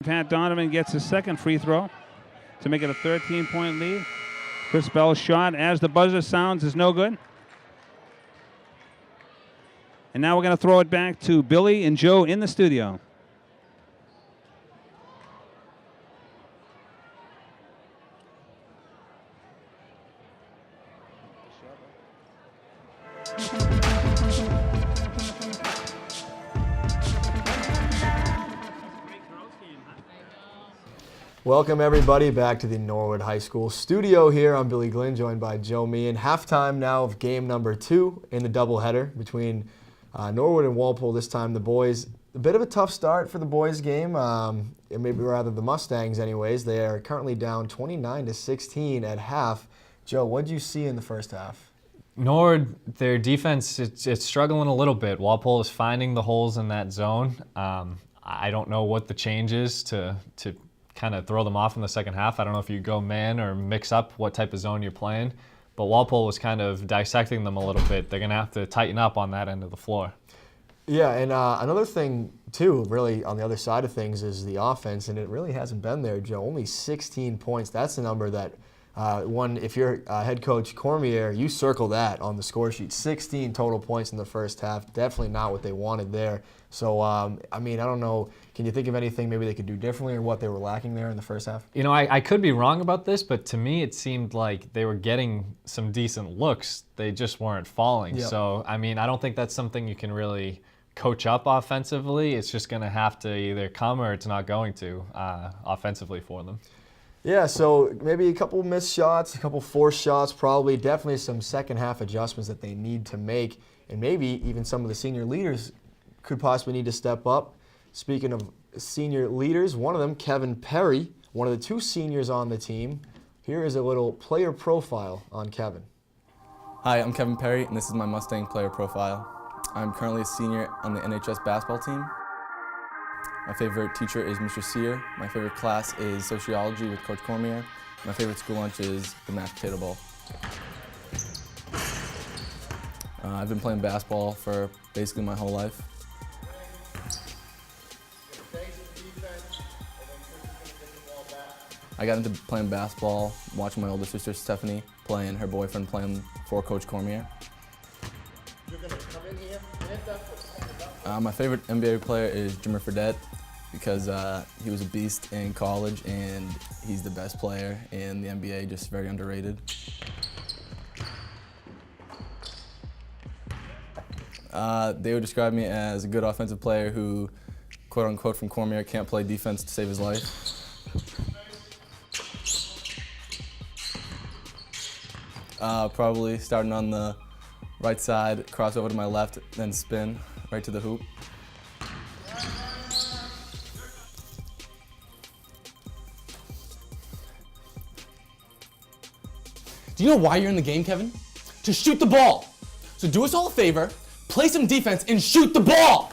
Pat Donovan gets his second free throw to make it a 13-point lead. Chris Bell's shot, as the buzzer sounds, is no good. And now we're going to throw it back to Billy and Joe in the studio. Welcome everybody back to the Norwood High School studio here. I'm Billy Glynn, joined by Joe Meehan. Halftime now of game number 2 in the doubleheader between Norwood and Walpole. This time the boys, a bit of a tough start for the boys game, maybe rather the Mustangs anyways. They are currently down 29-16 at half. Joe, what did you see in the first half? Norwood, their defense, it's struggling a little bit. Walpole is finding the holes in that zone. I don't know what the change is to kind of throw them off in the second half. I don't know if you go man or mix up what type of zone you're playing, but Walpole was kind of dissecting them a little bit. They're going to have to tighten up on that end of the floor. Yeah, and another thing, too, really on the other side of things is the offense, and it really hasn't been there, Joe. Only 16 points. That's the number that if you're head coach Cormier, you circle that on the score sheet. 16 total points in the first half. Definitely not what they wanted there. So, I mean, I don't know. Can you think of anything maybe they could do differently or what they were lacking there in the first half? You know, I could be wrong about this, but to me it seemed like they were getting some decent looks. They just weren't falling. Yep. So, I mean, I don't think that's something you can really coach up offensively. It's just going to have to either come or it's not going to offensively for them. Yeah, so maybe a couple missed shots, a couple forced shots, probably. Definitely some second half adjustments that they need to make, and maybe even some of the senior leaders could possibly need to step up. Speaking of senior leaders, one of them, Kevin Perry, one of the 2 seniors on the team. Here is a little player profile on Kevin. Hi, I'm Kevin Perry, and this is my Mustang player profile. I'm currently a senior on the NHS basketball team. My favorite teacher is Mr. Sear. My favorite class is sociology with Coach Cormier. My favorite school lunch is the mashed potato bowl. I've been playing basketball for basically my whole life. I got into playing basketball, watching my older sister Stephanie play and her boyfriend playing for Coach Cormier. My favorite NBA player is Jimmer Fredette because he was a beast in college and he's the best player in the NBA, just very underrated. They would describe me as a good offensive player who, quote unquote, from Cormier, can't play defense to save his life. Probably starting on the right side, cross over to my left, then spin right to the hoop. Do you know why you're in the game, Kevin? To shoot the ball. So do us all a favor, play some defense and shoot the ball.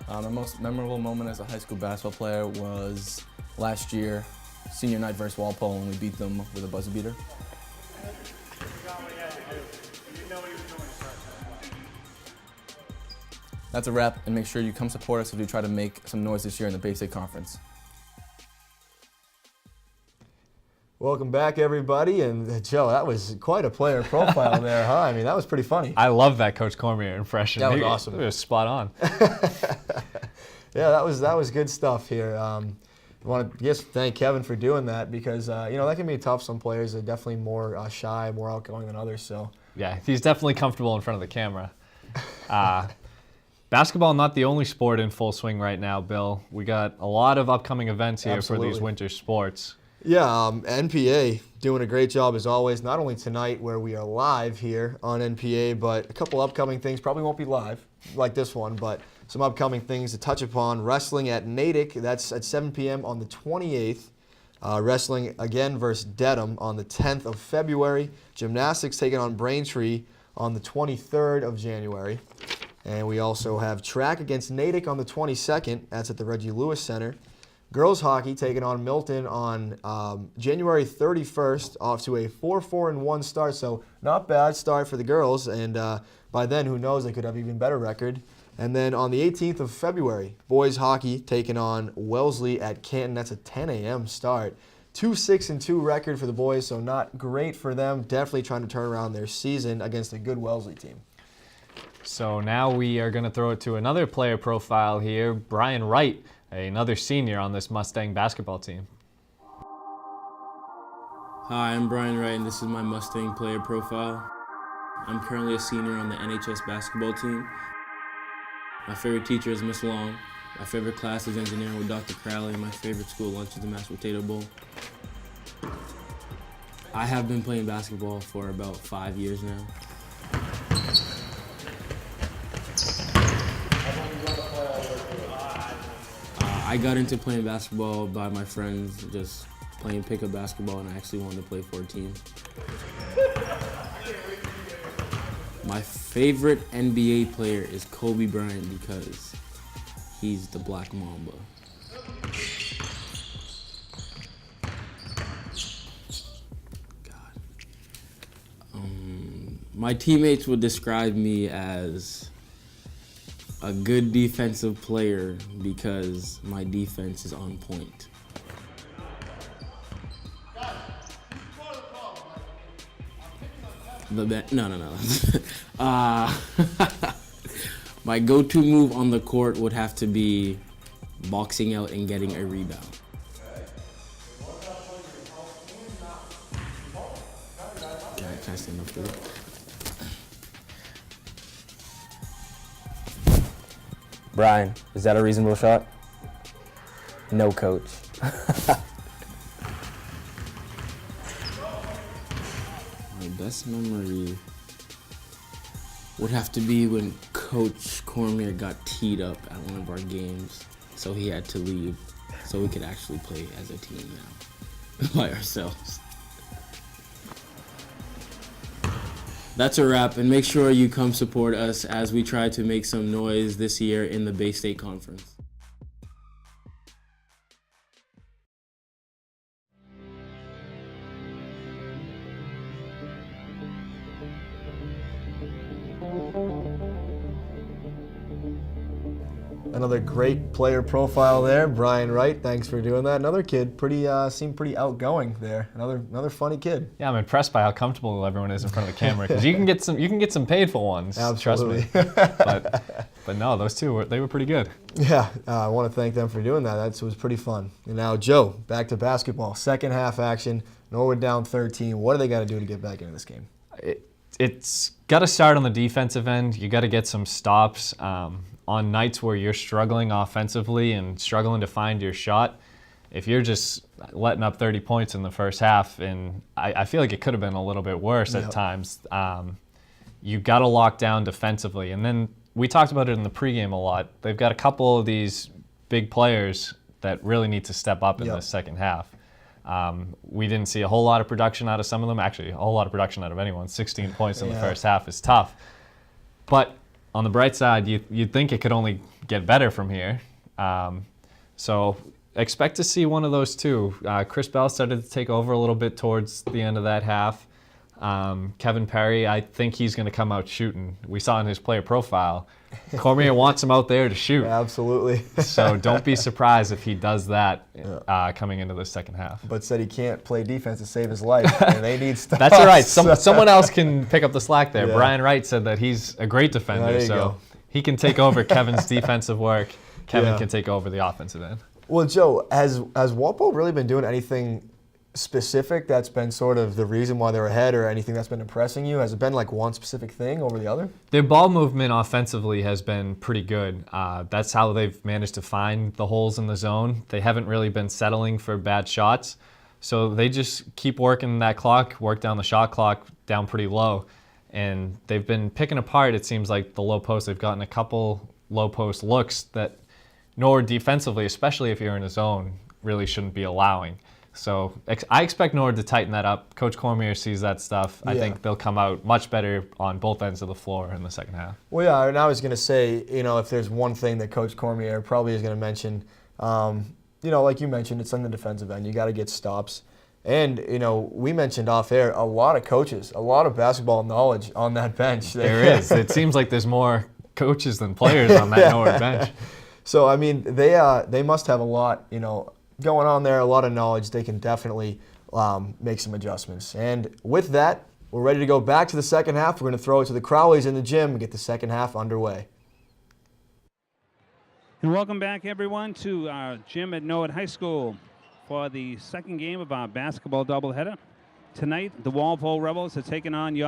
My most memorable moment as a high school basketball player was last year, senior night versus Walpole, and we beat them with a buzzer beater. That's a wrap, and make sure you come support us as we try to make some noise this year in the Bay State Conference. Welcome back, everybody. And Joe, that was quite a player profile there, huh? I mean, that was pretty funny. I love that Coach Cormier impression. That was awesome. It was spot on. Yeah, that was good stuff here. I want to just thank Kevin for doing that because you know that can be tough. Some players are definitely more shy, more outgoing than others. So Yeah, he's definitely comfortable in front of the camera. Basketball not the only sport in full swing right now, Bill. We got a lot of upcoming events here Absolutely. for these winter sports. yeah, NPA doing a great job as always. Not only tonight where we are live here on NPA, but a couple upcoming things. Probably won't be live like this one, but some upcoming things to touch upon. Wrestling at Natick, that's at 7 p.m. on the 28th. Wrestling again versus Dedham on the 10th of February. Gymnastics taking on Braintree on the 23rd of January. And we also have track against Natick on the 22nd. That's at the Reggie Lewis Center. Girls hockey taking on Milton on January 31st, off to a 4-4-1 start. So not bad start for the girls, and by then, who knows, they could have even better record. And then on the 18th of February, boys hockey taking on Wellesley at Canton. That's a 10 a.m. start. 2-6-2 record for the boys, so not great for them. Definitely trying to turn around their season against a good Wellesley team. So now we are going to throw it to another player profile here, Brian Wright, another senior on this Mustang basketball team. Hi, I'm Brian Wright, and this is my Mustang player profile. I'm currently a senior on the NHS basketball team. My favorite teacher is Miss Long. My favorite class is engineering with Dr. Crowley, and my favorite school lunch is the mashed potato bowl. I have been playing basketball for about 5 years now. I got into playing basketball by my friends, just playing pickup basketball, and I actually wanted to play for a team. My favorite NBA player is Kobe Bryant because he's the Black Mamba. My teammates would describe me as a good defensive player because my defense is on point. No. My go-to move on the court would have to be boxing out and getting a rebound. Can I stand up there? Brian, is that a reasonable shot? No, coach. My best memory would have to be when Coach Cormier got teed up at one of our games, so he had to leave so we could actually play as a team now by ourselves. That's a wrap, and make sure you come support us as we try to make some noise this year in the Bay State Conference. Another great player profile there, Brian Wright. Thanks for doing that. Another kid, seemed pretty outgoing there. Another funny kid. Yeah, I'm impressed by how comfortable everyone is in front of the camera because you can get some painful ones. Absolutely. Trust me. But no, those two were pretty good. Yeah, I want to thank them for doing that. That was pretty fun. And now, Joe, back to basketball. Second half action. Norwood down 13. What do they got to do to get back into this game? It's got to start on the defensive end. You got to get some stops. On nights where you're struggling offensively and struggling to find your shot, if you're just letting up 30 points in the first half, and I feel like it could have been a little bit worse at times, you got to lock down defensively. And then we talked about it in the pregame a lot. They've got a couple of these big players that really need to step up in the second half. We didn't see a whole lot of production out of some of them. Actually, a whole lot of production out of anyone. 16 points in the first half is tough. But on the bright side, you'd think it could only get better from here. So expect to see one of those two. Chris Bell started to take over a little bit towards the end of that half. Kevin Perry, I think he's going to come out shooting. We saw in his player profile, Cormier wants him out there to shoot. Absolutely. So don't be surprised if he does that coming into the second half. But said he can't play defense to save his life, and they need stuff. That's all right. Someone else can pick up the slack there. Yeah. Brian Wright said that he's a great defender, There you so go. he can take over Kevin's defensive work. Kevin can take over the offensive end. Well, Joe, has Walpole really been doing anything specific that's been sort of the reason why they're ahead, or anything that's been impressing you? Has it been like one specific thing over the other? Their ball movement offensively has been pretty good. That's how they've managed to find the holes in the zone. They haven't really been settling for bad shots. So they just keep working that clock, work down the shot clock down pretty low. And they've been picking apart, it seems like, the low post. They've gotten a couple low post looks that Norwood defensively, especially if you're in a zone, really shouldn't be allowing. So I expect Norwood to tighten that up. Coach Cormier sees that stuff. I think they'll come out much better on both ends of the floor in the second half. Well, yeah, and I was going to say, if there's one thing that Coach Cormier probably is going to mention, like you mentioned, it's on the defensive end. You got to get stops. And, we mentioned off air, a lot of coaches, a lot of basketball knowledge on that bench. There is. It seems like there's more coaches than players on that Norwood bench. So, I mean, they must have a lot, going on there, a lot of knowledge. They can definitely make some adjustments. And with that, we're ready to go back to the second half. We're going to throw it to the Crowleys in the gym and get the second half underway. And welcome back, everyone, to our gym at Norwood High School for the second game of our basketball doubleheader. Tonight, the Walpole Rebels are taking on your